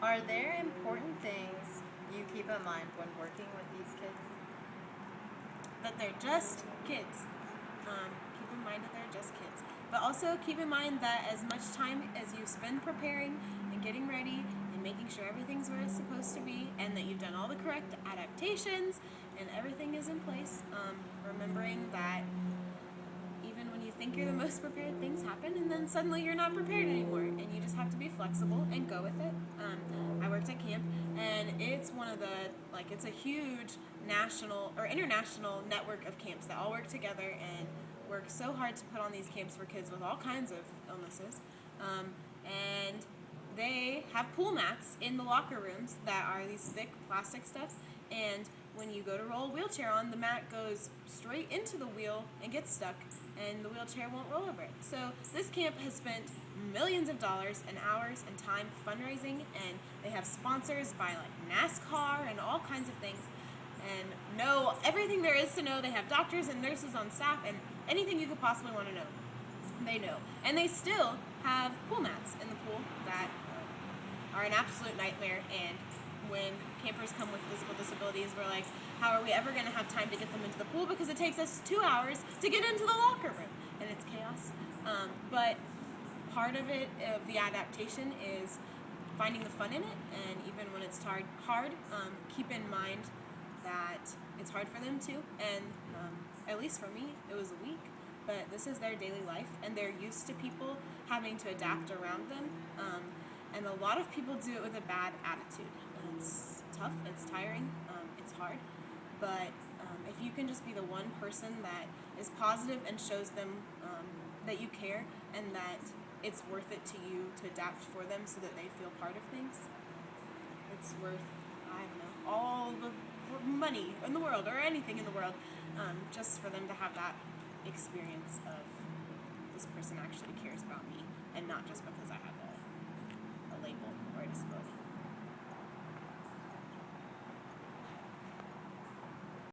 Are there important things you keep in mind when working with these kids? That they're just kids. Keep in mind that they're just kids. But also keep in mind that as much time as you spend preparing and getting ready and making sure everything's where it's supposed to be and that you've done all the correct adaptations and everything is in place, remembering that even when you think you're the most prepared, things happen, and then suddenly you're not prepared anymore, and you just have to be flexible and go with it. I worked at camp, and it's one of the it's a huge national or international network of camps that all work together and work so hard to put on these camps for kids with all kinds of illnesses, and they have pool mats in the locker rooms that are these thick plastic stuff, and when you go to roll a wheelchair on, the mat goes straight into the wheel and gets stuck, and the wheelchair won't roll over it. So this camp has spent millions of dollars and hours and time fundraising, and they have sponsors by NASCAR and all kinds of things, and know everything there is to know. They have doctors and nurses on staff, and anything you could possibly want to know, they know. And they still have pool mats in the pool that are an absolute nightmare. And when campers come with physical disabilities, we're like, how are we ever going to have time to get them into the pool? Because it takes us 2 hours to get into the locker room, and it's chaos. But part of it, of the adaptation, is finding the fun in it, and even when it's hard, keep in mind that it's hard for them too. And at least for me, it was a week, but this is their daily life, and they're used to people having to adapt around them. And a lot of people do it with a bad attitude. And it's tough, it's tiring, it's hard. But if you can just be the one person that is positive and shows them that you care and that it's worth it to you to adapt for them so that they feel part of things, it's worth, I don't know, all the money in the world or anything in the world, just for them to have that experience of this person actually cares about me and not just because I have a label or a